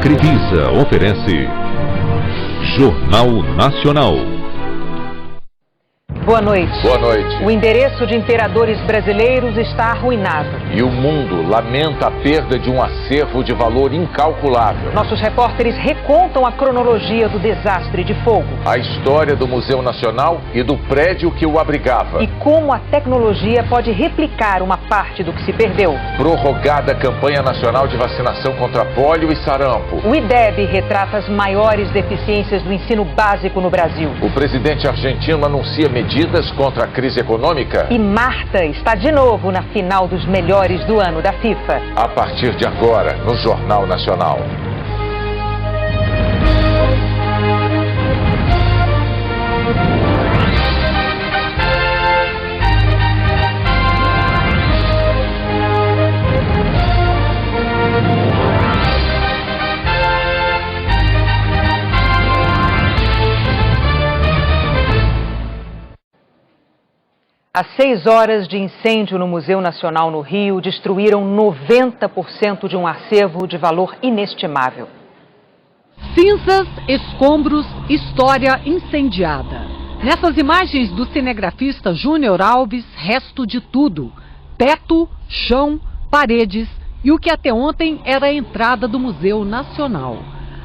Crevisa oferece Jornal Nacional. Boa noite. Boa noite. O endereço de imperadores brasileiros está arruinado. E o mundo lamenta a perda de um acervo de valor incalculável. Nossos repórteres recontam a cronologia do desastre de fogo. A história do Museu Nacional e do prédio que o abrigava. E como a tecnologia pode replicar uma parte do que se perdeu. Prorrogada a campanha nacional de vacinação contra pólio e sarampo. O IDEB retrata as maiores deficiências do ensino básico no Brasil. O presidente argentino anuncia medidas contra a crise econômica. E Marta está de novo na final dos melhores do ano da FIFA. A partir de agora, no Jornal Nacional. As 6 horas de incêndio no Museu Nacional no Rio destruíram 90% de um acervo de valor inestimável. Cinzas, escombros, história incendiada. Nessas imagens do cinegrafista Júnior Alves, resto de tudo. Teto, chão, paredes e o que até ontem era a entrada do Museu Nacional.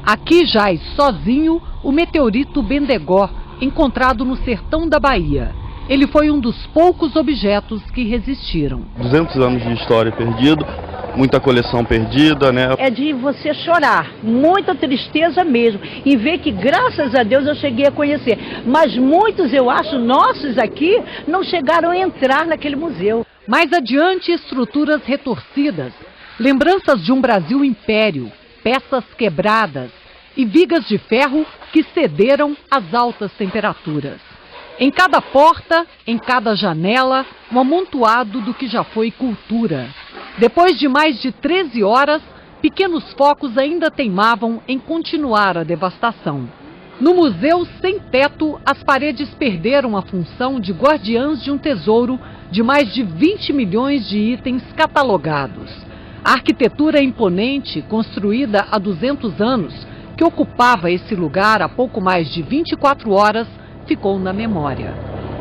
Aqui jaz sozinho o meteorito Bendegó, encontrado no sertão da Bahia. Ele foi um dos poucos objetos que resistiram. 200 anos de história perdido, muita coleção perdida, né? É de você chorar, muita tristeza mesmo, e ver que graças a Deus eu cheguei a conhecer. Mas muitos, eu acho, nossos aqui, não chegaram a entrar naquele museu. Mais adiante, estruturas retorcidas, lembranças de um Brasil império, peças quebradas e vigas de ferro que cederam às altas temperaturas. Em cada porta, em cada janela, um amontoado do que já foi cultura. Depois de mais de 13 horas, pequenos focos ainda teimavam em continuar a devastação. No museu sem teto, as paredes perderam a função de guardiãs de um tesouro de mais de 20 milhões de itens catalogados. A arquitetura imponente, construída há 200 anos, que ocupava esse lugar há pouco mais de 24 horas, ficou na memória.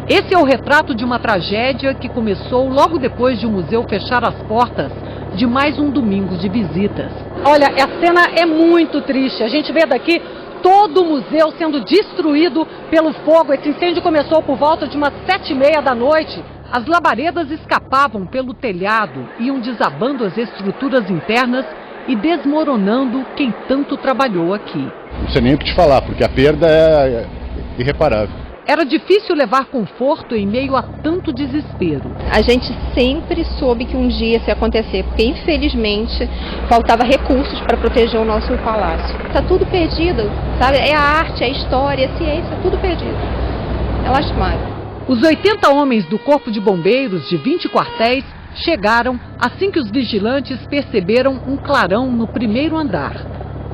Esse é o retrato de uma tragédia que começou logo depois de o museu fechar as portas de mais um domingo de visitas. Olha, a cena é muito triste. A gente vê daqui todo o museu sendo destruído pelo fogo. Esse incêndio começou por volta de umas 7h30 da noite. As labaredas escapavam pelo telhado, iam desabando as estruturas internas e desmoronando quem tanto trabalhou aqui. Não sei nem o que te falar, porque a perda é irreparável. Era difícil levar conforto em meio a tanto desespero. A gente sempre soube que um dia isso ia acontecer, porque infelizmente faltava recursos para proteger o nosso palácio. Está tudo perdido, sabe? É a arte, é a história, é a ciência, tudo perdido. É lastimável. Os 80 homens do Corpo de Bombeiros de 20 quartéis chegaram assim que os vigilantes perceberam um clarão no primeiro andar.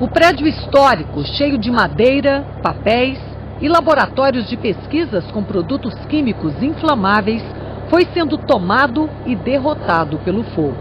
O prédio histórico, cheio de madeira, papéis e laboratórios de pesquisas com produtos químicos inflamáveis, foi sendo tomado e derrotado pelo fogo.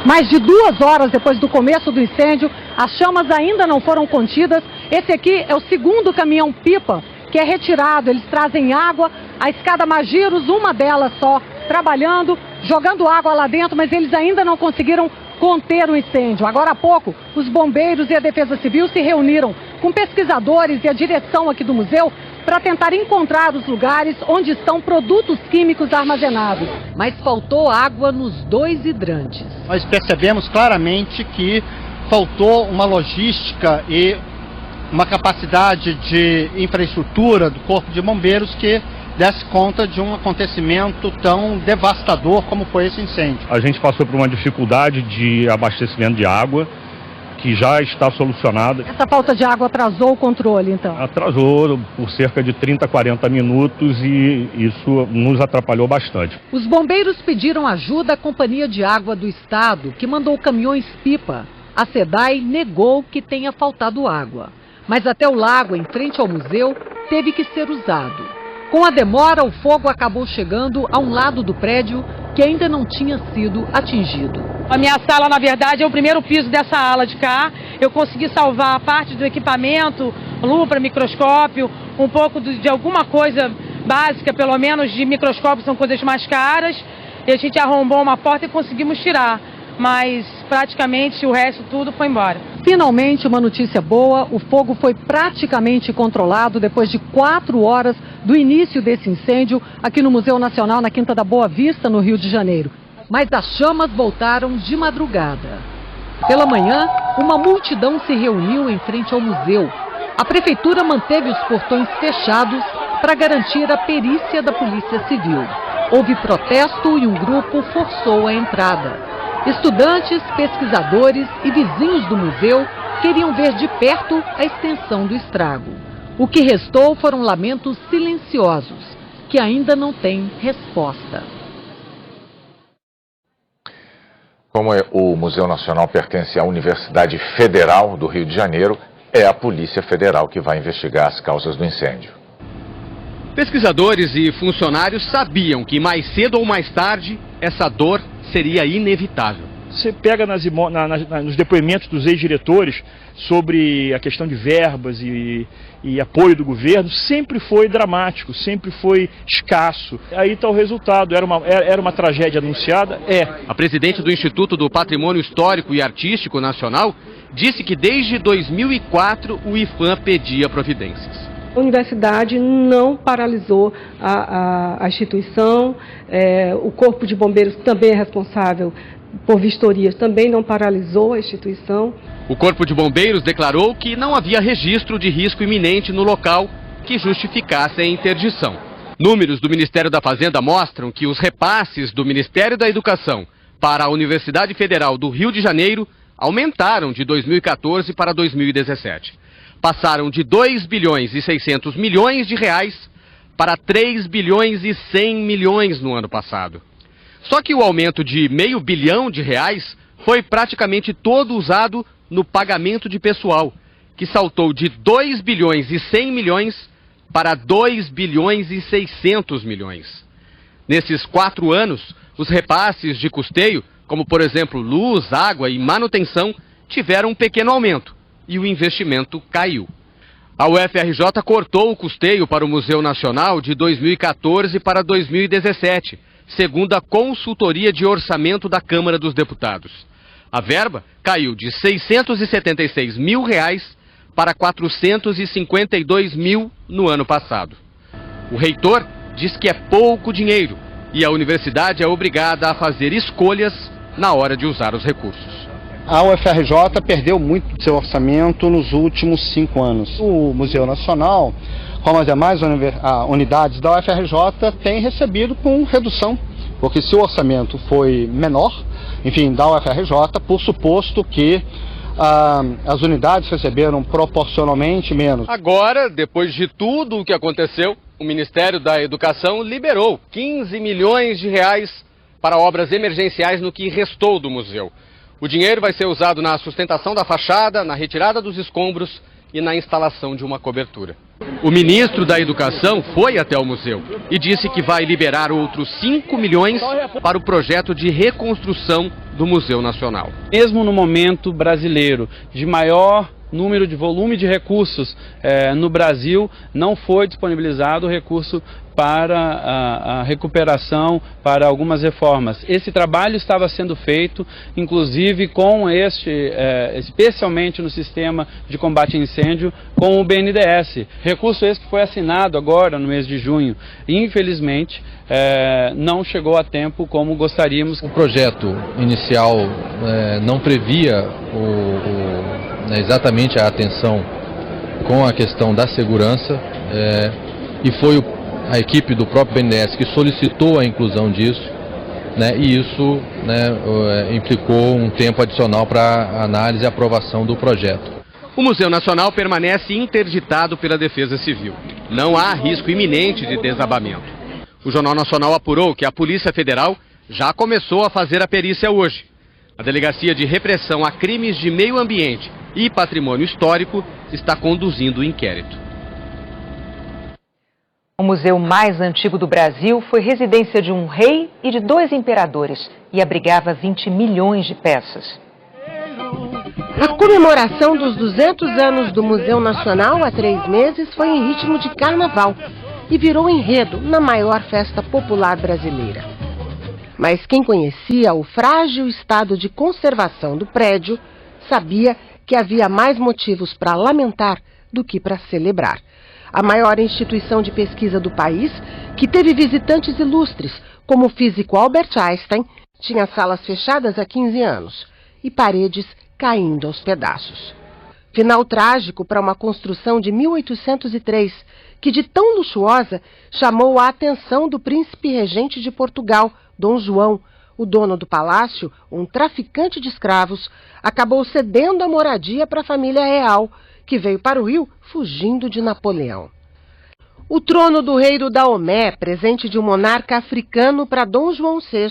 Mais de 2 horas depois do começo do incêndio, as chamas ainda não foram contidas. Esse aqui é o segundo caminhão-pipa que é retirado. Eles trazem água, a escada Magiros, uma delas só, trabalhando, jogando água lá dentro, mas eles ainda não conseguiram conter o incêndio. Agora há pouco, os bombeiros e a Defesa Civil se reuniram com pesquisadores e a direção aqui do museu para tentar encontrar os lugares onde estão produtos químicos armazenados. Mas faltou água nos 2 hidrantes. Nós percebemos claramente que faltou uma logística e uma capacidade de infraestrutura do Corpo de Bombeiros que desse conta de um acontecimento tão devastador como foi esse incêndio. A gente passou por uma dificuldade de abastecimento de água, que já está solucionada. Essa falta de água atrasou o controle, então? Atrasou por cerca de 30, 40 minutos e isso nos atrapalhou bastante. Os bombeiros pediram ajuda à Companhia de Água do Estado, que mandou caminhões-pipa. A SEDAI negou que tenha faltado água. Mas até o lago, em frente ao museu, teve que ser usado. Com a demora, o fogo acabou chegando a um lado do prédio que ainda não tinha sido atingido. A minha sala, na verdade, é o primeiro piso dessa ala de cá. Eu consegui salvar parte do equipamento, lupa, microscópio, um pouco de alguma coisa básica, pelo menos de microscópio, são coisas mais caras. E a gente arrombou uma porta e conseguimos tirar, mas praticamente o resto tudo foi embora. Finalmente, uma notícia boa, o fogo foi praticamente controlado depois de 4 horas do início desse incêndio aqui no Museu Nacional, na Quinta da Boa Vista, no Rio de Janeiro. Mas as chamas voltaram de madrugada. Pela manhã, uma multidão se reuniu em frente ao museu. A prefeitura manteve os portões fechados para garantir a perícia da Polícia Civil. Houve protesto e um grupo forçou a entrada. Estudantes, pesquisadores e vizinhos do museu queriam ver de perto a extensão do estrago. O que restou foram lamentos silenciosos, que ainda não têm resposta. Como o Museu Nacional pertence à Universidade Federal do Rio de Janeiro, é a Polícia Federal que vai investigar as causas do incêndio. Pesquisadores e funcionários sabiam que mais cedo ou mais tarde essa dor seria inevitável. Você pega nos depoimentos dos ex-diretores sobre a questão de verbas e apoio do governo, sempre foi dramático, sempre foi escasso. Aí está o resultado, era uma tragédia anunciada? É. A presidente do Instituto do Patrimônio Histórico e Artístico Nacional disse que desde 2004 o IPHAN pedia providências. A universidade não paralisou a instituição, o Corpo de Bombeiros também é responsável por vistorias, também não paralisou a instituição. O Corpo de Bombeiros declarou que não havia registro de risco iminente no local que justificasse a interdição. Números do Ministério da Fazenda mostram que os repasses do Ministério da Educação para a Universidade Federal do Rio de Janeiro aumentaram de 2014 para 2017. Passaram de 2 bilhões e 600 milhões de reais para 3 bilhões e 100 milhões no ano passado. Só que o aumento de R$500 bilhão foi praticamente todo usado no pagamento de pessoal, que saltou de 2 bilhões e 100 milhões para 2 bilhões e 600 milhões. Nesses 4 anos, os repasses de custeio, como por exemplo luz, água e manutenção, tiveram um pequeno aumento e o investimento caiu. A UFRJ cortou o custeio para o Museu Nacional de 2014 para 2017, segundo a Consultoria de Orçamento da Câmara dos Deputados. A verba caiu de R$676 mil para R$452 mil no ano passado. O reitor diz que é pouco dinheiro e a universidade é obrigada a fazer escolhas na hora de usar os recursos. A UFRJ perdeu muito do seu orçamento nos últimos 5 anos. O Museu Nacional, como as demais unidades da UFRJ, tem recebido com redução, porque se o orçamento foi menor, enfim, da UFRJ, por suposto que as unidades receberam proporcionalmente menos. Agora, depois de tudo o que aconteceu, o Ministério da Educação liberou R$15 milhões para obras emergenciais no que restou do museu. O dinheiro vai ser usado na sustentação da fachada, na retirada dos escombros e na instalação de uma cobertura. O ministro da Educação foi até o museu e disse que vai liberar outros 5 milhões para o projeto de reconstrução do Museu Nacional. Mesmo no momento brasileiro de maior número de volume de recursos no Brasil, não foi disponibilizado o recurso para a recuperação, para algumas reformas. Esse trabalho estava sendo feito, inclusive com especialmente no sistema de combate a incêndio, com o BNDES. Recurso esse que foi assinado agora no mês de junho. Infelizmente, não chegou a tempo como gostaríamos. O projeto inicial não previa exatamente a atenção com a questão da segurança e foi a equipe do próprio BNDES que solicitou a inclusão disso, e isso implicou um tempo adicional para análise e aprovação do projeto. O Museu Nacional permanece interditado pela Defesa Civil. Não há risco iminente de desabamento. O Jornal Nacional apurou que a Polícia Federal já começou a fazer a perícia hoje. A Delegacia de Repressão a Crimes de Meio Ambiente e Patrimônio Histórico está conduzindo o inquérito. O museu mais antigo do Brasil foi residência de um rei e de 2 imperadores e abrigava 20 milhões de peças. A comemoração dos 200 anos do Museu Nacional há 3 meses foi em ritmo de carnaval e virou enredo na maior festa popular brasileira. Mas quem conhecia o frágil estado de conservação do prédio sabia que havia mais motivos para lamentar do que para celebrar. A maior instituição de pesquisa do país, que teve visitantes ilustres, como o físico Albert Einstein, tinha salas fechadas há 15 anos e paredes caindo aos pedaços. Final trágico para uma construção de 1803, que de tão luxuosa chamou a atenção do príncipe regente de Portugal, Dom João. O dono do palácio, um traficante de escravos, acabou cedendo a moradia para a família real, que veio para o Rio fugindo de Napoleão. O trono do rei do Daomé, presente de um monarca africano para Dom João VI,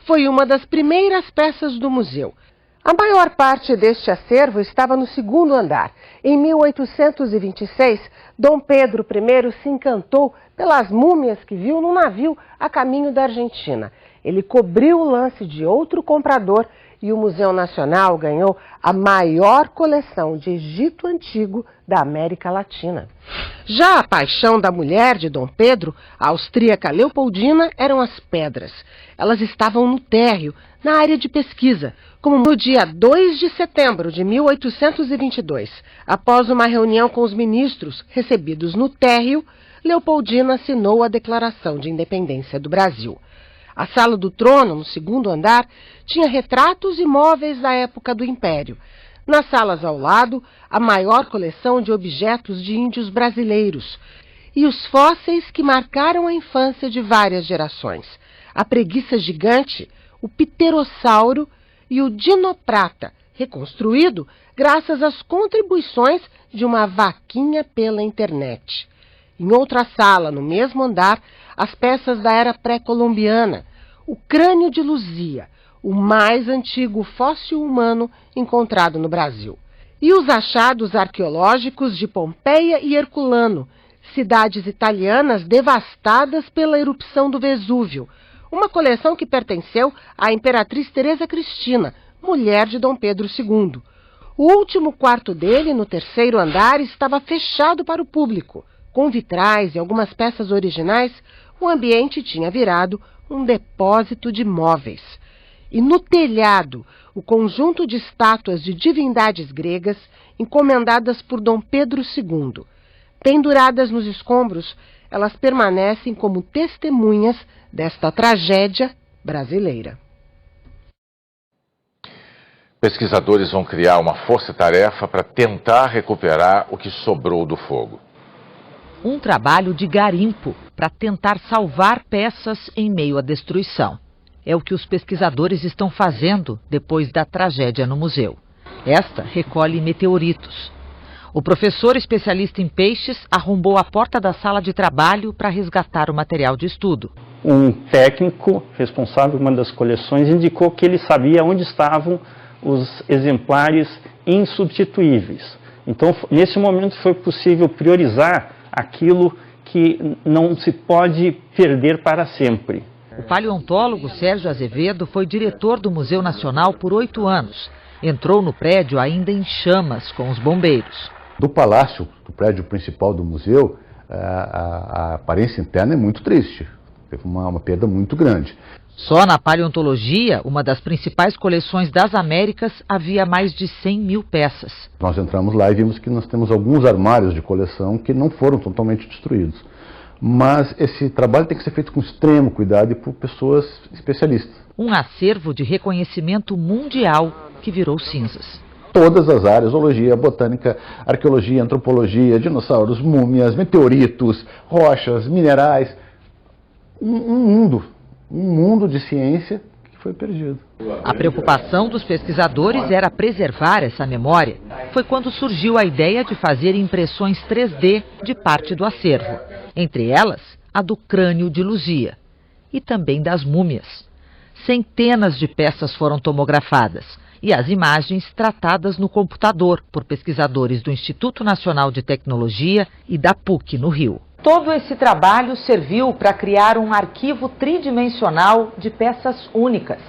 foi uma das primeiras peças do museu. A maior parte deste acervo estava no 2º andar. Em 1826, Dom Pedro I se encantou pelas múmias que viu num navio a caminho da Argentina. Ele cobriu o lance de outro comprador e o Museu Nacional ganhou a maior coleção de Egito Antigo da América Latina. Já a paixão da mulher de Dom Pedro, a austríaca Leopoldina, eram as pedras. Elas estavam no térreo, na área de pesquisa, como no dia 2 de setembro de 1822. Após uma reunião com os ministros recebidos no térreo, Leopoldina assinou a Declaração de Independência do Brasil. A sala do trono, no 2º andar, tinha retratos e móveis da época do Império. Nas salas ao lado, a maior coleção de objetos de índios brasileiros e os fósseis que marcaram a infância de várias gerações. A preguiça gigante, o pterossauro e o dinoprata, reconstruído graças às contribuições de uma vaquinha pela internet. Em outra sala, no mesmo andar, as peças da era pré-colombiana, o crânio de Luzia, o mais antigo fóssil humano encontrado no Brasil. E os achados arqueológicos de Pompeia e Herculano, cidades italianas devastadas pela erupção do Vesúvio, uma coleção que pertenceu à imperatriz Teresa Cristina, mulher de Dom Pedro II. O último quarto dele, no 3º andar, estava fechado para o público. Com vitrais e algumas peças originais, o ambiente tinha virado um depósito de móveis. E no telhado, o conjunto de estátuas de divindades gregas encomendadas por Dom Pedro II. Penduradas nos escombros, elas permanecem como testemunhas desta tragédia brasileira. Pesquisadores vão criar uma força-tarefa para tentar recuperar o que sobrou do fogo. Um trabalho de garimpo para tentar salvar peças em meio à destruição. É o que os pesquisadores estão fazendo depois da tragédia no museu. Esta recolhe meteoritos. O professor especialista em peixes arrombou a porta da sala de trabalho para resgatar o material de estudo. Um técnico responsável por uma das coleções indicou que ele sabia onde estavam os exemplares insubstituíveis. Então, nesse momento, foi possível priorizar aquilo que não se pode perder para sempre. O paleontólogo Sérgio Azevedo foi diretor do Museu Nacional por 8 anos. Entrou no prédio ainda em chamas com os bombeiros. Do palácio, do prédio principal do museu, a aparência interna é muito triste. Teve uma perda muito grande. Só na paleontologia, uma das principais coleções das Américas, havia mais de 100 mil peças. Nós entramos lá e vimos que nós temos alguns armários de coleção que não foram totalmente destruídos. Mas esse trabalho tem que ser feito com extremo cuidado e por pessoas especialistas. Um acervo de reconhecimento mundial que virou cinzas. Todas as áreas, zoologia, botânica, arqueologia, antropologia, dinossauros, múmias, meteoritos, rochas, minerais, um mundo de ciência que foi perdido. A preocupação dos pesquisadores era preservar essa memória. Foi quando surgiu a ideia de fazer impressões 3D de parte do acervo. Entre elas, a do crânio de Luzia e também das múmias. Centenas de peças foram tomografadas e as imagens tratadas no computador por pesquisadores do Instituto Nacional de Tecnologia e da PUC, no Rio. Todo esse trabalho serviu para criar um arquivo tridimensional de peças únicas.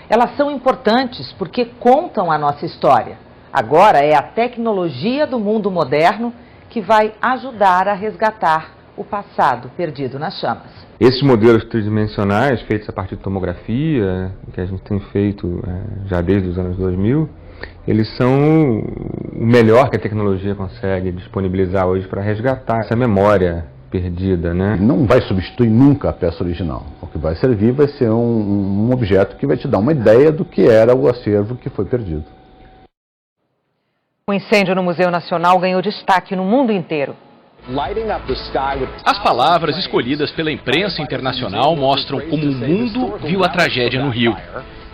Elas são importantes porque contam a nossa história. Agora é a tecnologia do mundo moderno que vai ajudar a resgatar o passado perdido nas chamas. Esses modelos tridimensionais, feitos a partir de tomografia, que a gente tem feito já desde os anos 2000, eles são o melhor que a tecnologia consegue disponibilizar hoje para resgatar essa memória perdida, né? Não vai substituir nunca a peça original. O que vai servir vai ser um objeto que vai te dar uma ideia do que era o acervo que foi perdido. O incêndio no Museu Nacional ganhou destaque no mundo inteiro. As palavras escolhidas pela imprensa internacional mostram como o mundo viu a tragédia no Rio.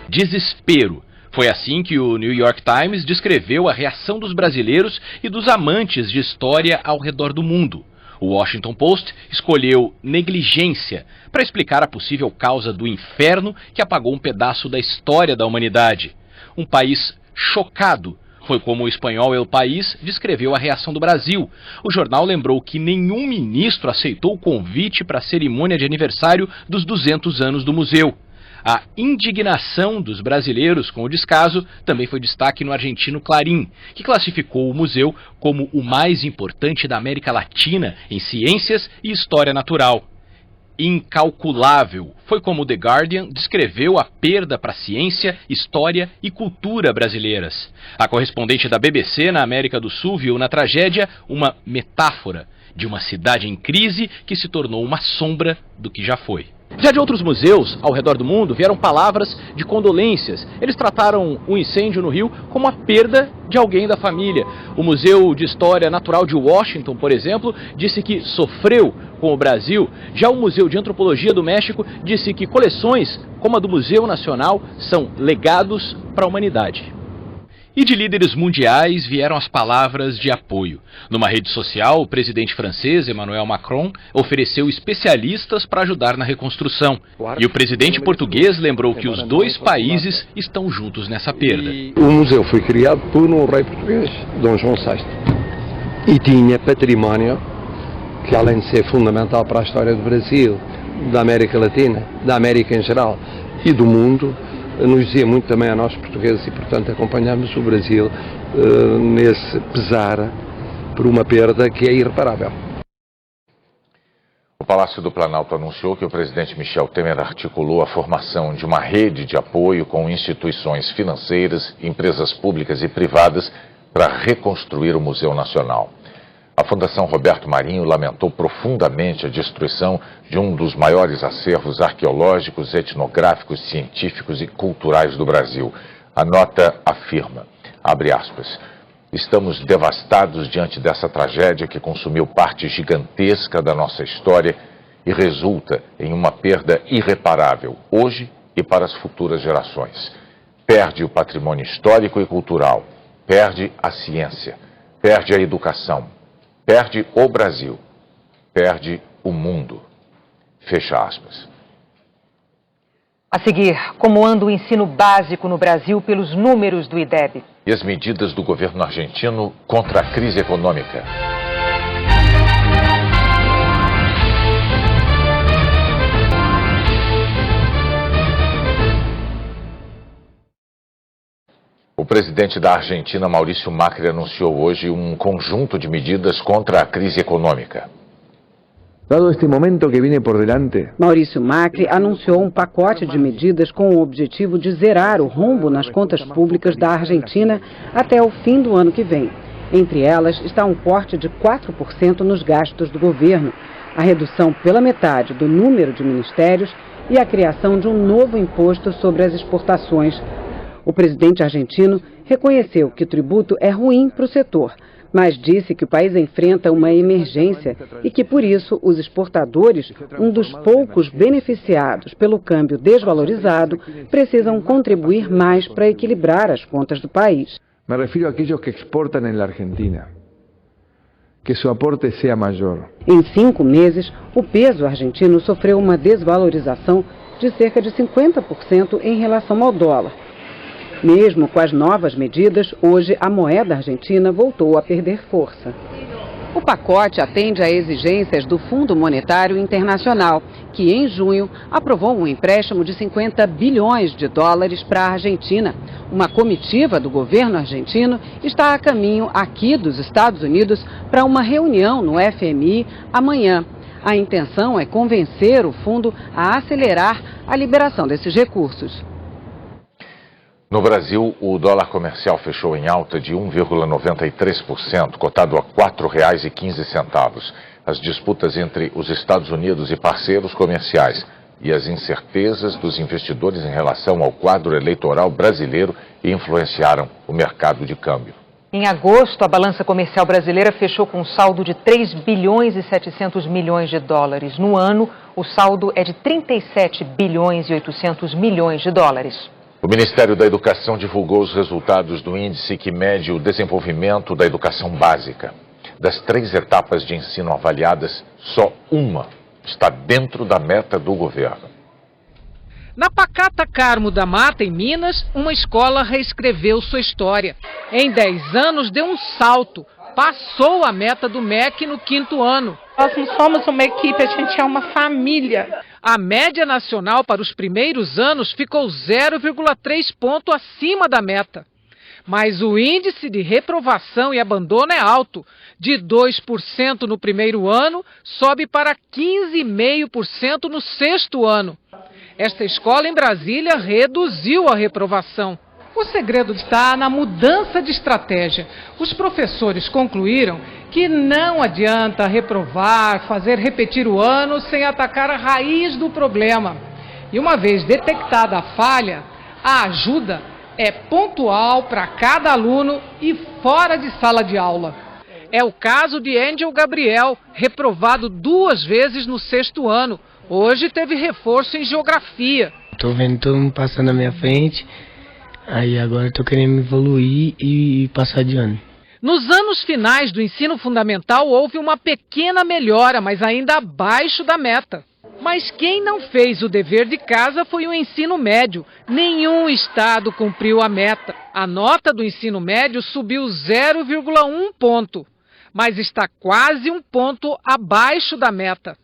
Desespero. Foi assim que o New York Times descreveu a reação dos brasileiros e dos amantes de história ao redor do mundo. O Washington Post escolheu negligência para explicar a possível causa do inferno que apagou um pedaço da história da humanidade. Um país chocado. Foi como o espanhol El País descreveu a reação do Brasil. O jornal lembrou que nenhum ministro aceitou o convite para a cerimônia de aniversário dos 200 anos do museu. A indignação dos brasileiros com o descaso também foi destaque no argentino Clarín, que classificou o museu como o mais importante da América Latina em ciências e história natural. Incalculável foi como o The Guardian descreveu a perda para a ciência, história e cultura brasileiras. A correspondente da BBC na América do Sul viu na tragédia uma metáfora de uma cidade em crise que se tornou uma sombra do que já foi. Já de outros museus ao redor do mundo vieram palavras de condolências. Eles trataram o incêndio no Rio como a perda de alguém da família. O Museu de História Natural de Washington, por exemplo, disse que sofreu com o Brasil. Já o Museu de Antropologia do México disse que coleções como a do Museu Nacional são legados para a humanidade. E de líderes mundiais vieram as palavras de apoio. Numa rede social, o presidente francês, Emmanuel Macron, ofereceu especialistas para ajudar na reconstrução. E o presidente português lembrou que os dois países estão juntos nessa perda. O museu foi criado por um rei português, Dom João VI. E tinha património que, além de ser fundamental para a história do Brasil, da América Latina, da América em geral e do mundo, nos dizia muito também a nós portugueses e, portanto, acompanhamos o Brasil nesse pesar por uma perda que é irreparável. O Palácio do Planalto anunciou que o presidente Michel Temer articulou a formação de uma rede de apoio com instituições financeiras, empresas públicas e privadas para reconstruir o Museu Nacional. A Fundação Roberto Marinho lamentou profundamente a destruição de um dos maiores acervos arqueológicos, etnográficos, científicos e culturais do Brasil. A nota afirma, abre aspas, estamos devastados diante dessa tragédia que consumiu parte gigantesca da nossa história e resulta em uma perda irreparável, hoje e para as futuras gerações. Perde o patrimônio histórico e cultural, perde a ciência, perde a educação. Perde o Brasil, perde o mundo. Fecha aspas. A seguir, como anda o ensino básico no Brasil pelos números do IDEB? E as medidas do governo argentino contra a crise econômica. O presidente da Argentina, Maurício Macri, anunciou hoje um conjunto de medidas contra a crise econômica. Dado este momento que viene por delante, Maurício Macri anunciou um pacote de medidas com o objetivo de zerar o rombo nas contas públicas da Argentina até o fim do ano que vem. Entre elas está um corte de 4% nos gastos do governo, a redução pela metade do número de ministérios e a criação de um novo imposto sobre as exportações. O presidente argentino reconheceu que o tributo é ruim para o setor, mas disse que o país enfrenta uma emergência e que, por isso, os exportadores, um dos poucos beneficiados pelo câmbio desvalorizado, precisam contribuir mais para equilibrar as contas do país. Me refiro àqueles que exportam na Argentina. Que seu aporte seja maior. Em 5 meses, o peso argentino sofreu uma desvalorização de cerca de 50% em relação ao dólar. Mesmo com as novas medidas, hoje a moeda argentina voltou a perder força. O pacote atende a exigências do Fundo Monetário Internacional, que em junho aprovou um empréstimo de 50 bilhões de dólares para a Argentina. Uma comitiva do governo argentino está a caminho aqui dos Estados Unidos para uma reunião no FMI amanhã. A intenção é convencer o fundo a acelerar a liberação desses recursos. No Brasil, o dólar comercial fechou em alta de 1,93%, cotado a R$ 4,15. As disputas entre os Estados Unidos e parceiros comerciais e as incertezas dos investidores em relação ao quadro eleitoral brasileiro influenciaram o mercado de câmbio. Em agosto, a balança comercial brasileira fechou com um saldo de 3 bilhões e 700 milhões de dólares. No ano, o saldo é de 37 bilhões e 800 milhões de dólares. O Ministério da Educação divulgou os resultados do índice que mede o desenvolvimento da educação básica. Das 3 etapas de ensino avaliadas, só uma está dentro da meta do governo. Na Pacata Carmo da Mata, em Minas, uma escola reescreveu sua história. Em 10 anos, deu um salto. Passou a meta do MEC no 5º ano. Nós não somos uma equipe, a gente é uma família. A média nacional para os primeiros anos ficou 0,3 ponto acima da meta. Mas o índice de reprovação e abandono é alto. De 2% no primeiro ano, sobe para 15,5% no 6º ano. Esta escola em Brasília reduziu a reprovação. O segredo está na mudança de estratégia. Os professores concluíram que não adianta reprovar, fazer repetir o ano sem atacar a raiz do problema. E uma vez detectada a falha, a ajuda é pontual para cada aluno e fora de sala de aula. É o caso de Angel Gabriel, reprovado 2 vezes no 6º ano. Hoje teve reforço em geografia. Estou vendo todo mundo passando na minha frente, aí agora estou querendo evoluir e passar de ano. Nos anos finais do ensino fundamental houve uma pequena melhora, mas ainda abaixo da meta. Mas quem não fez o dever de casa foi o ensino médio. Nenhum estado cumpriu a meta. A nota do ensino médio subiu 0,1 ponto, mas está quase 1 ponto abaixo da meta.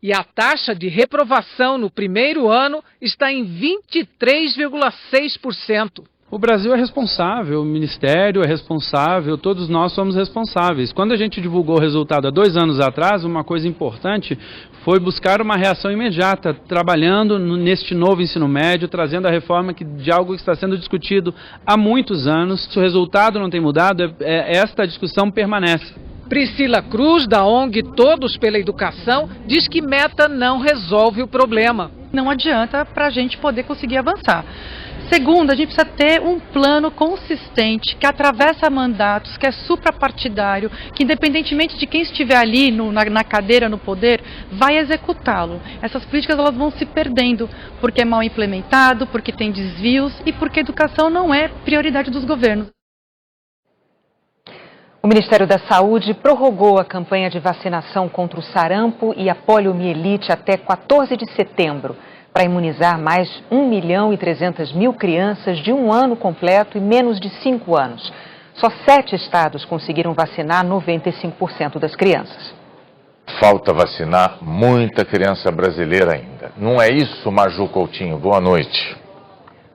E a taxa de reprovação no primeiro ano está em 23,6%. O Brasil é responsável, o Ministério é responsável, todos nós somos responsáveis. Quando a gente divulgou o resultado há 2 anos atrás, uma coisa importante foi buscar uma reação imediata, trabalhando neste novo ensino médio, trazendo a reforma de algo que está sendo discutido há muitos anos. Se o resultado não tem mudado, esta discussão permanece. Priscila Cruz, da ONG Todos pela Educação, diz que meta não resolve o problema. Não adianta para a gente poder conseguir avançar. Segundo, a gente precisa ter um plano consistente, que atravessa mandatos, que é suprapartidário, que independentemente de quem estiver ali na cadeira, no poder, vai executá-lo. Essas políticas elas vão se perdendo, porque é mal implementado, porque tem desvios e porque a educação não é prioridade dos governos. O Ministério da Saúde prorrogou a campanha de vacinação contra o sarampo e a poliomielite até 14 de setembro, para imunizar mais 1.300.000 crianças de 1 ano completo e menos de 5 anos. Só 7 estados conseguiram vacinar 95% das crianças. Falta vacinar muita criança brasileira ainda. Não é isso, Maju Coutinho? Boa noite.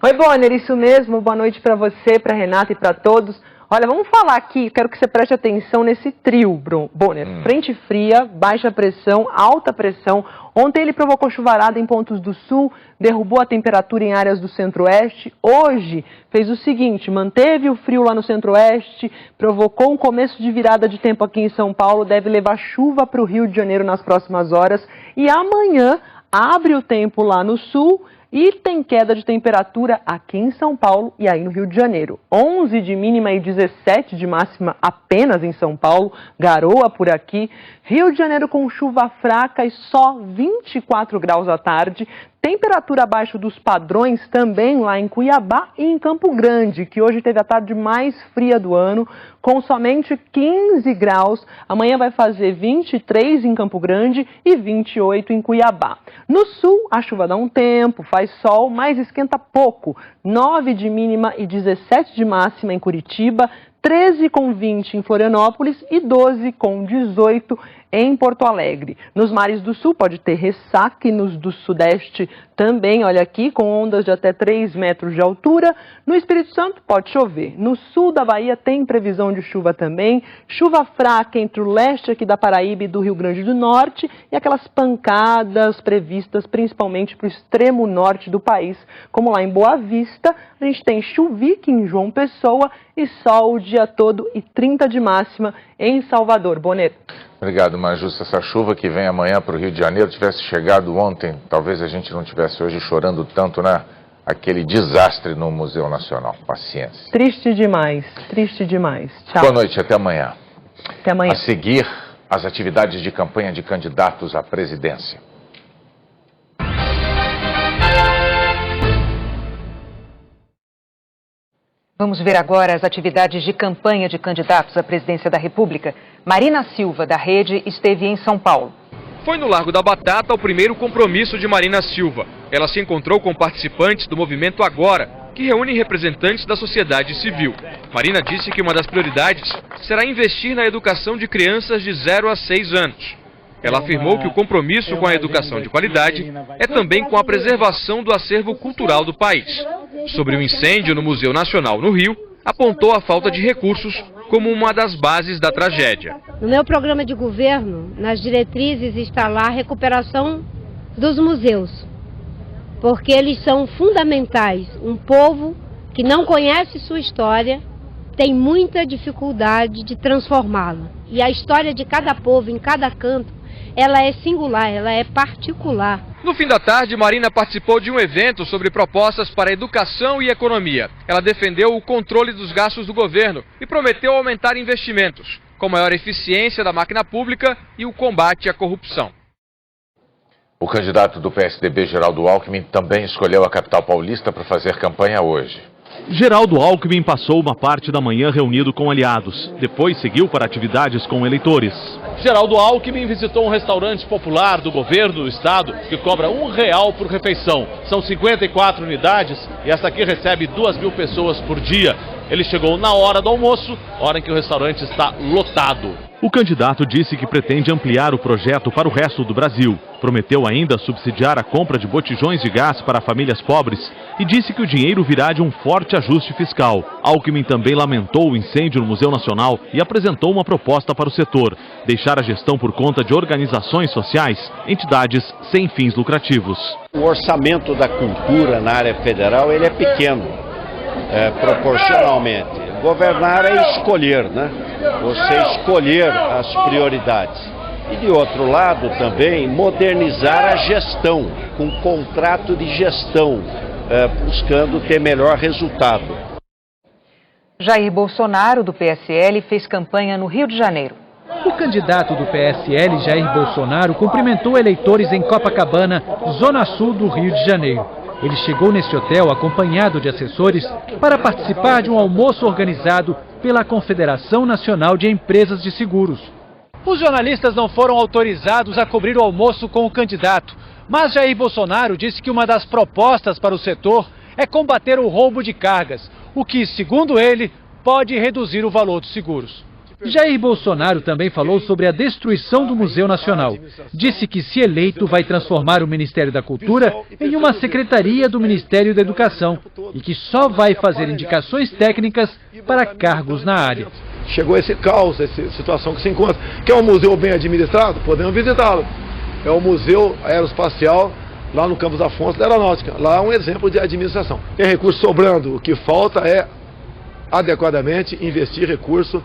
Oi, Bonner, isso mesmo. Boa noite para você, para Renata e para todos. Olha, vamos falar aqui, quero que você preste atenção nesse trio, Bonner. Frente fria, baixa pressão, alta pressão. Ontem ele provocou chuvarada em pontos do sul, derrubou a temperatura em áreas do centro-oeste. Hoje fez o seguinte, manteve o frio lá no centro-oeste, provocou um começo de virada de tempo aqui em São Paulo, deve levar chuva para o Rio de Janeiro nas próximas horas. E amanhã abre o tempo lá no sul e tem queda de temperatura aqui em São Paulo e aí no Rio de Janeiro. 11 de mínima e 17 de máxima apenas em São Paulo, garoa por aqui. Rio de Janeiro com chuva fraca e só 24 graus à tarde. Temperatura abaixo dos padrões também lá em Cuiabá e em Campo Grande, que hoje teve a tarde mais fria do ano, com somente 15 graus. Amanhã vai fazer 23 em Campo Grande e 28 em Cuiabá. No sul, a chuva dá um tempo, faz sol, mas esquenta pouco. 9 de mínima e 17 de máxima em Curitiba. 13,20 em Florianópolis e 12,18 em Porto Alegre. Nos mares do sul pode ter ressaca e nos do sudeste também, olha aqui, com ondas de até 3 metros de altura. No Espírito Santo pode chover. No sul da Bahia tem previsão de chuva também. Chuva fraca entre o leste aqui da Paraíba e do Rio Grande do Norte e aquelas pancadas previstas principalmente para o extremo norte do país, como lá em Boa Vista. A gente tem chuvique em João Pessoa e sol o dia todo e 30 de máxima em Salvador. Boneto. Obrigado, Maju. Se essa chuva que vem amanhã para o Rio de Janeiro tivesse chegado ontem, talvez a gente não tivesse hoje chorando tanto, né? Aquele desastre no Museu Nacional. Paciência. Triste demais, triste demais. Tchau. Boa noite, até amanhã. Até amanhã. A seguir, as atividades de campanha de candidatos à presidência. Vamos ver agora as atividades de campanha de candidatos à presidência da República. Marina Silva, da Rede, esteve em São Paulo. Foi no Largo da Batata o primeiro compromisso de Marina Silva. Ela se encontrou com participantes do movimento Agora, que reúne representantes da sociedade civil. Marina disse que uma das prioridades será investir na educação de crianças de 0 a 6 anos. Ela afirmou que o compromisso com a educação de qualidade é também com a preservação do acervo cultural do país. Sobre o incêndio no Museu Nacional no Rio, apontou a falta de recursos como uma das bases da tragédia. No meu programa de governo, nas diretrizes está lá a recuperação dos museus, porque eles são fundamentais. Um povo que não conhece sua história tem muita dificuldade de transformá-la. E a história de cada povo, em cada canto, ela é singular, ela é particular. No fim da tarde, Marina participou de um evento sobre propostas para educação e economia. Ela defendeu o controle dos gastos do governo e prometeu aumentar investimentos, com maior eficiência da máquina pública e o combate à corrupção. O candidato do PSDB, Geraldo Alckmin, também escolheu a capital paulista para fazer campanha hoje. Geraldo Alckmin passou uma parte da manhã reunido com aliados. Depois seguiu para atividades com eleitores. Geraldo Alckmin visitou um restaurante popular do governo do estado que cobra R$1 por refeição. São 54 unidades e essa aqui recebe 2.000 pessoas por dia. Ele chegou na hora do almoço, hora em que o restaurante está lotado. O candidato disse que pretende ampliar o projeto para o resto do Brasil. Prometeu ainda subsidiar a compra de botijões de gás para famílias pobres e disse que o dinheiro virá de um forte ajuste fiscal. Alckmin também lamentou o incêndio no Museu Nacional e apresentou uma proposta para o setor: deixar a gestão por conta de organizações sociais, entidades sem fins lucrativos. O orçamento da cultura na área federal ele é pequeno, proporcionalmente. Governar é escolher, né? Você escolher as prioridades. E de outro lado também modernizar a gestão, com contrato de gestão, buscando ter melhor resultado. Jair Bolsonaro, do PSL, fez campanha no Rio de Janeiro. O candidato do PSL, Jair Bolsonaro, cumprimentou eleitores em Copacabana, zona sul do Rio de Janeiro. Ele chegou neste hotel acompanhado de assessores para participar de um almoço organizado pela Confederação Nacional de Empresas de Seguros. Os jornalistas não foram autorizados a cobrir o almoço com o candidato, mas Jair Bolsonaro disse que uma das propostas para o setor é combater o roubo de cargas, o que, segundo ele, pode reduzir o valor dos seguros. Jair Bolsonaro também falou sobre a destruição do Museu Nacional. Disse que, se eleito, vai transformar o Ministério da Cultura em uma secretaria do Ministério da Educação e que só vai fazer indicações técnicas para cargos na área. Chegou esse caos, essa situação que se encontra. Quer um museu bem administrado? Podemos visitá-lo. É o Museu Aeroespacial, lá no Campos Afonso da Aeronáutica. Lá é um exemplo de administração. Tem recurso sobrando, o que falta é adequadamente investir recurso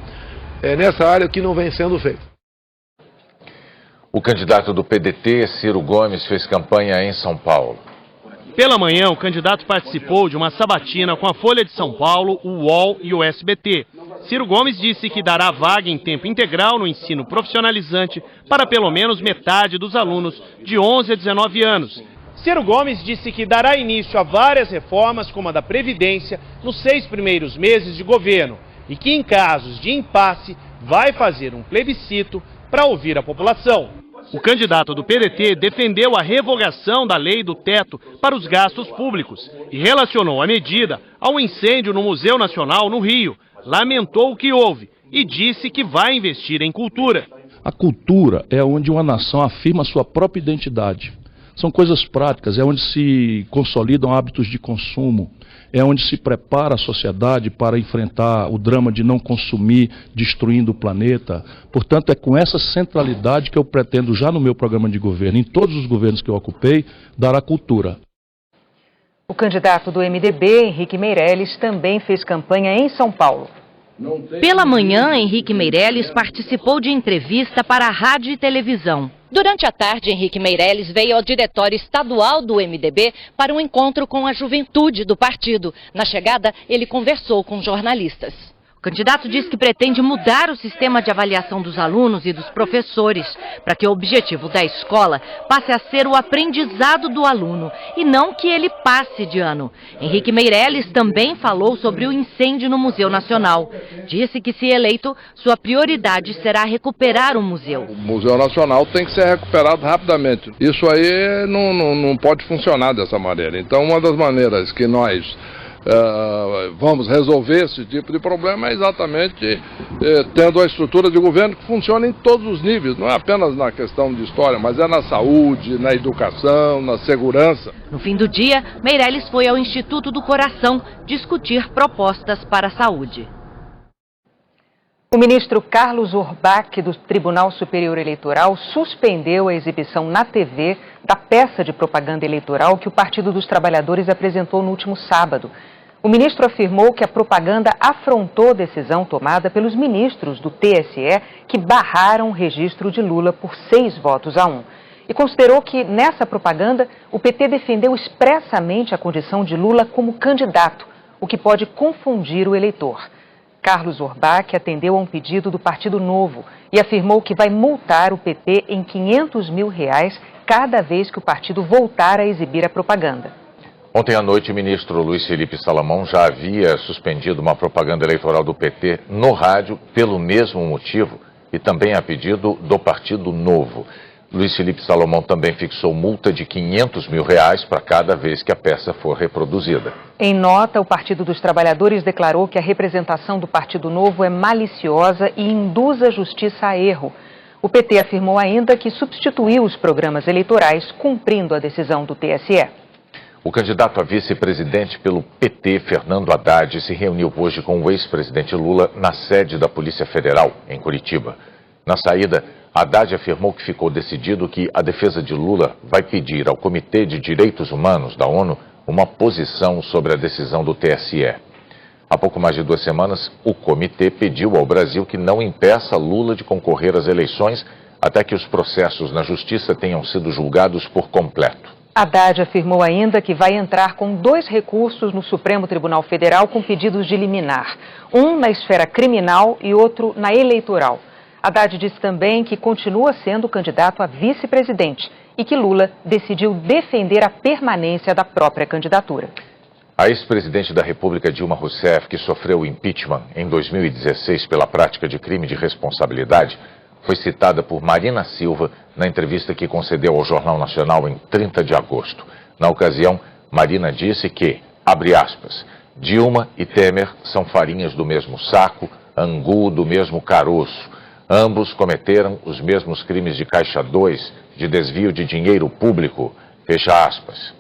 nessa área que não vem sendo feito. O candidato do PDT, Ciro Gomes, fez campanha em São Paulo. Pela manhã, o candidato participou de uma sabatina com a Folha de São Paulo, o UOL e o SBT. Ciro Gomes disse que dará vaga em tempo integral no ensino profissionalizante para pelo menos metade dos alunos de 11 a 19 anos. Ciro Gomes disse que dará início a várias reformas, como a da Previdência, nos 6 primeiros meses de governo e que, em casos de impasse, vai fazer um plebiscito para ouvir a população. O candidato do PDT defendeu a revogação da lei do teto para os gastos públicos e relacionou a medida ao incêndio no Museu Nacional no Rio, lamentou o que houve e disse que vai investir em cultura. A cultura é onde uma nação afirma sua própria identidade. São coisas práticas, é onde se consolidam hábitos de consumo, é onde se prepara a sociedade para enfrentar o drama de não consumir, destruindo o planeta. Portanto, é com essa centralidade que eu pretendo, já no meu programa de governo, em todos os governos que eu ocupei, dar à cultura. O candidato do MDB, Henrique Meirelles, também fez campanha em São Paulo. Pela manhã, Henrique Meirelles participou de entrevista para a rádio e televisão. Durante a tarde, Henrique Meirelles veio ao diretório estadual do MDB para um encontro com a juventude do partido. Na chegada, ele conversou com jornalistas. O candidato diz que pretende mudar o sistema de avaliação dos alunos e dos professores, para que o objetivo da escola passe a ser o aprendizado do aluno e não que ele passe de ano. Henrique Meirelles também falou sobre o incêndio no Museu Nacional. Disse que, se eleito, sua prioridade será recuperar o museu. O Museu Nacional tem que ser recuperado rapidamente. Isso aí não pode funcionar dessa maneira. Então, uma das maneiras que nós vamos resolver esse tipo de problema é exatamente tendo a estrutura de governo que funciona em todos os níveis, não é apenas na questão de história, mas é na saúde, na educação, na segurança. No fim do dia, Meirelles foi ao Instituto do Coração discutir propostas para a saúde. O ministro Carlos Orbach, do Tribunal Superior Eleitoral, suspendeu a exibição na TV da peça de propaganda eleitoral que o Partido dos Trabalhadores apresentou no último sábado. O ministro afirmou que a propaganda afrontou a decisão tomada pelos ministros do TSE que barraram o registro de Lula por 6-1. E considerou que, nessa propaganda, o PT defendeu expressamente a condição de Lula como candidato, o que pode confundir o eleitor. Carlos Orbach atendeu a um pedido do Partido Novo e afirmou que vai multar o PT em R$500 mil cada vez que o partido voltar a exibir a propaganda. Ontem à noite, o ministro Luiz Felipe Salomão já havia suspendido uma propaganda eleitoral do PT no rádio pelo mesmo motivo e também a pedido do Partido Novo. Luiz Felipe Salomão também fixou multa de R$500 mil para cada vez que a peça for reproduzida. Em nota, o Partido dos Trabalhadores declarou que a representação do Partido Novo é maliciosa e induz a justiça a erro. O PT afirmou ainda que substituiu os programas eleitorais, cumprindo a decisão do TSE. O candidato a vice-presidente pelo PT, Fernando Haddad, se reuniu hoje com o ex-presidente Lula na sede da Polícia Federal, em Curitiba. Na saída, Haddad afirmou que ficou decidido que a defesa de Lula vai pedir ao Comitê de Direitos Humanos da ONU uma posição sobre a decisão do TSE. Há pouco mais de 2 semanas, o comitê pediu ao Brasil que não impeça Lula de concorrer às eleições até que os processos na justiça tenham sido julgados por completo. Haddad afirmou ainda que vai entrar com 2 recursos no Supremo Tribunal Federal com pedidos de liminar, um na esfera criminal e outro na eleitoral. Haddad disse também que continua sendo candidato a vice-presidente e que Lula decidiu defender a permanência da própria candidatura. A ex-presidente da República, Dilma Rousseff, que sofreu impeachment em 2016 pela prática de crime de responsabilidade, foi citada por Marina Silva na entrevista que concedeu ao Jornal Nacional em 30 de agosto. Na ocasião, Marina disse que, abre aspas, Dilma e Temer são farinhas do mesmo saco, angu do mesmo caroço. Ambos cometeram os mesmos crimes de Caixa 2, de desvio de dinheiro público, fecha aspas.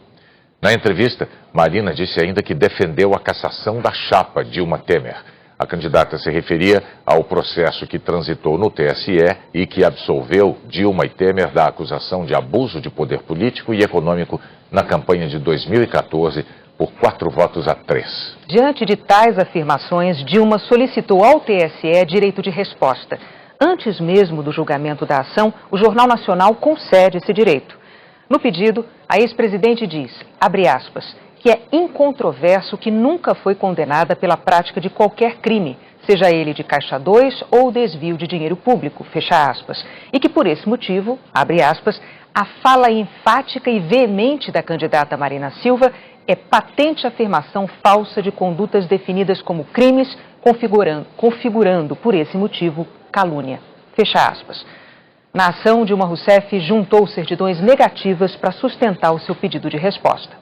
Na entrevista, Marina disse ainda que defendeu a cassação da chapa Dilma Temer. A candidata se referia ao processo que transitou no TSE e que absolveu Dilma e Temer da acusação de abuso de poder político e econômico na campanha de 2014 por 4-3. Diante de tais afirmações, Dilma solicitou ao TSE direito de resposta. Antes mesmo do julgamento da ação, o Jornal Nacional concede esse direito. No pedido, a ex-presidente diz, abre aspas, que é incontroverso que nunca foi condenada pela prática de qualquer crime, seja ele de Caixa 2 ou desvio de dinheiro público, fecha aspas, e que por esse motivo, abre aspas, a fala enfática e veemente da candidata Marina Silva é patente afirmação falsa de condutas definidas como crimes, configurando por esse motivo, calúnia, fecha aspas. Na ação, Dilma Rousseff juntou certidões negativas para sustentar o seu pedido de resposta.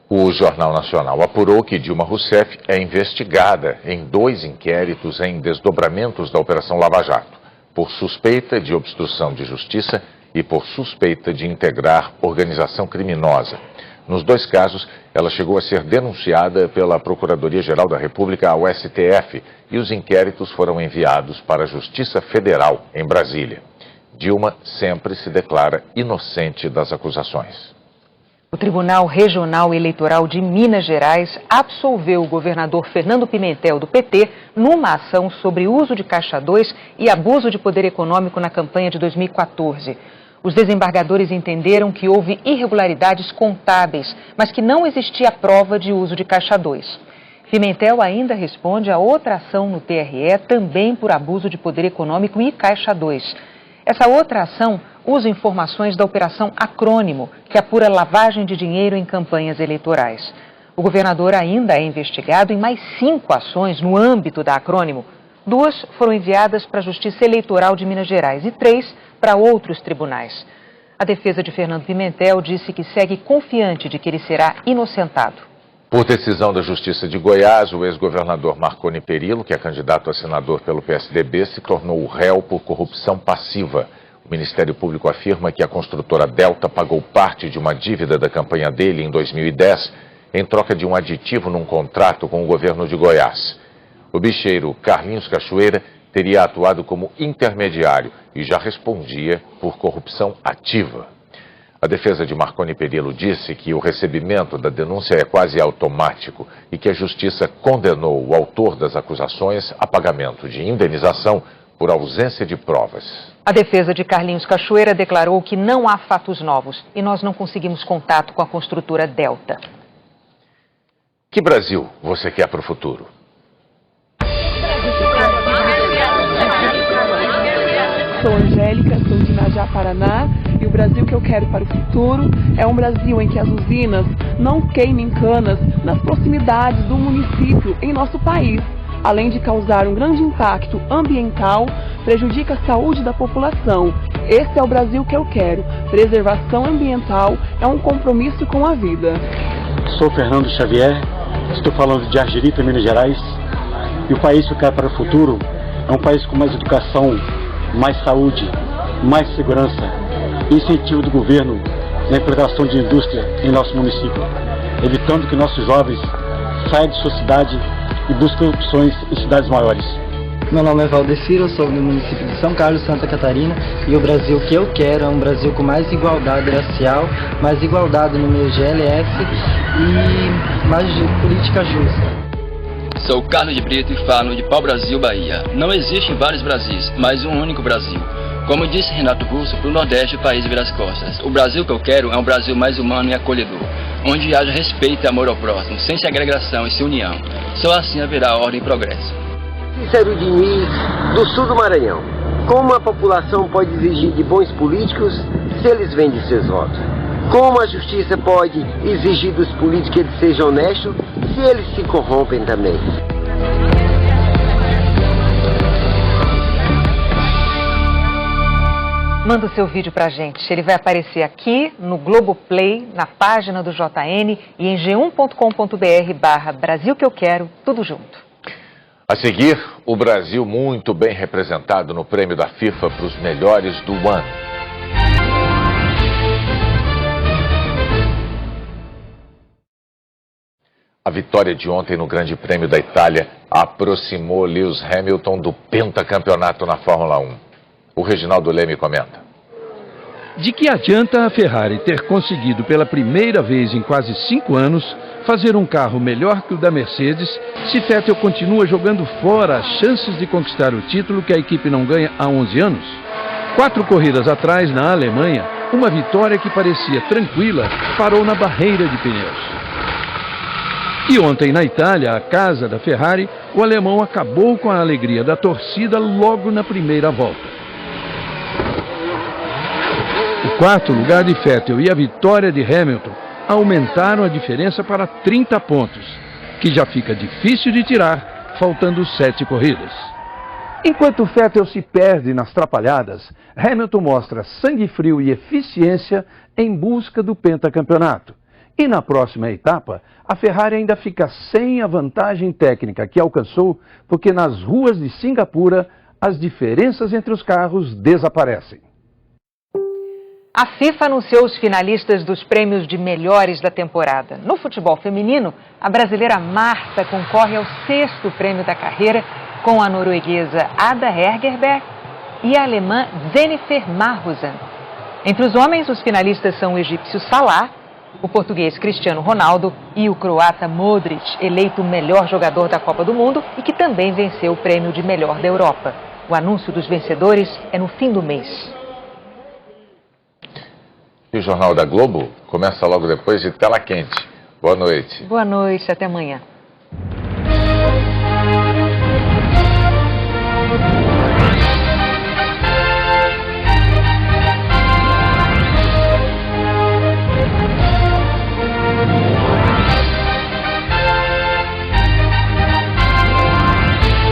O Jornal Nacional apurou que Dilma Rousseff é investigada em 2 inquéritos em desdobramentos da Operação Lava Jato, por suspeita de obstrução de justiça e por suspeita de integrar organização criminosa. Nos 2 casos, ela chegou a ser denunciada pela Procuradoria-Geral da República ao STF e os inquéritos foram enviados para a Justiça Federal, em Brasília. Dilma sempre se declara inocente das acusações. O Tribunal Regional Eleitoral de Minas Gerais absolveu o governador Fernando Pimentel, do PT, numa ação sobre uso de Caixa 2 e abuso de poder econômico na campanha de 2014. Os desembargadores entenderam que houve irregularidades contábeis, mas que não existia prova de uso de Caixa 2. Pimentel ainda responde a outra ação no TRE, também por abuso de poder econômico e Caixa 2. Essa outra ação usa informações da Operação Acrônimo, que apura lavagem de dinheiro em campanhas eleitorais. O governador ainda é investigado em mais 5 ações no âmbito da Acrônimo. 2 foram enviadas para a Justiça Eleitoral de Minas Gerais e 3 para outros tribunais. A defesa de Fernando Pimentel disse que segue confiante de que ele será inocentado. Por decisão da Justiça de Goiás, o ex-governador Marconi Perillo, que é candidato a senador pelo PSDB, se tornou réu por corrupção passiva. O Ministério Público afirma que a construtora Delta pagou parte de uma dívida da campanha dele em 2010 em troca de um aditivo num contrato com o governo de Goiás. O bicheiro Carlinhos Cachoeira teria atuado como intermediário e já respondia por corrupção ativa. A defesa de Marconi Perillo disse que o recebimento da denúncia é quase automático e que a Justiça condenou o autor das acusações a pagamento de indenização por ausência de provas. A defesa de Carlinhos Cachoeira declarou que não há fatos novos e nós não conseguimos contato com a construtora Delta. Que Brasil você quer para o futuro? Sou Angélica, sou de Inajá, Paraná, e o Brasil que eu quero para o futuro é um Brasil em que as usinas não queimem canas nas proximidades do município em nosso país. Além de causar um grande impacto ambiental, prejudica a saúde da população. Esse é o Brasil que eu quero. Preservação ambiental é um compromisso com a vida. Sou Fernando Xavier, estou falando de Argirita, Minas Gerais. E o país que eu quero para o futuro é um país com mais educação, mais saúde, mais segurança, incentivo do governo na implantação de indústria em nosso município, evitando que nossos jovens saiam de sua cidade e busquem opções em cidades maiores. Meu nome é Valdecir, eu sou do município de São Carlos, Santa Catarina, e o Brasil que eu quero é um Brasil com mais igualdade racial, mais igualdade no meio GLF e mais política justa. Sou Carlos de Brito e falo de Pau-Brasil, Bahia. Não existem vários Brasis, mas um único Brasil. Como disse Renato Russo, para o Nordeste o país vira as costas. O Brasil que eu quero é um Brasil mais humano e acolhedor, onde haja respeito e amor ao próximo, sem segregação e sem união. Só assim haverá ordem e progresso. Cícero Diniz, do sul do Maranhão. Como a população pode exigir de bons políticos se eles vendem seus votos? Como a justiça pode exigir dos políticos que eles sejam honestos se eles se corrompem também? Manda o seu vídeo pra gente. Ele vai aparecer aqui no Globoplay, na página do JN e em g1.com.br/Brasil que eu quero, tudo junto. A seguir, o Brasil muito bem representado no prêmio da FIFA para os melhores do ano. A vitória de ontem no Grande Prêmio da Itália aproximou Lewis Hamilton do pentacampeonato na Fórmula 1. O Reginaldo Leme comenta. De que adianta a Ferrari ter conseguido pela primeira vez em quase 5 anos fazer um carro melhor que o da Mercedes se Vettel continua jogando fora as chances de conquistar o título que a equipe não ganha há 11 anos? 4 corridas atrás, na Alemanha, uma vitória que parecia tranquila parou na barreira de pneus. E ontem na Itália, a casa da Ferrari, o alemão acabou com a alegria da torcida logo na primeira volta. O quarto lugar de Vettel e a vitória de Hamilton aumentaram a diferença para 30 pontos, que já fica difícil de tirar, faltando 7 corridas. Enquanto Vettel se perde nas trapalhadas, Hamilton mostra sangue frio e eficiência em busca do pentacampeonato, E na próxima etapa, a Ferrari ainda fica sem a vantagem técnica que alcançou, porque nas ruas de Singapura as diferenças entre os carros desaparecem. A FIFA anunciou os finalistas dos prêmios de melhores da temporada. No futebol feminino, a brasileira Marta concorre ao 6º prêmio da carreira, com a norueguesa Ada Hegerberg e a alemã Jennifer Marhusen. Entre os homens, os finalistas são o egípcio Salah, o português Cristiano Ronaldo e o croata Modric, eleito o melhor jogador da Copa do Mundo e que também venceu o prêmio de melhor da Europa. O anúncio dos vencedores é no fim do mês. E o Jornal da Globo começa logo depois de Tela Quente. Boa noite. Boa noite, até amanhã.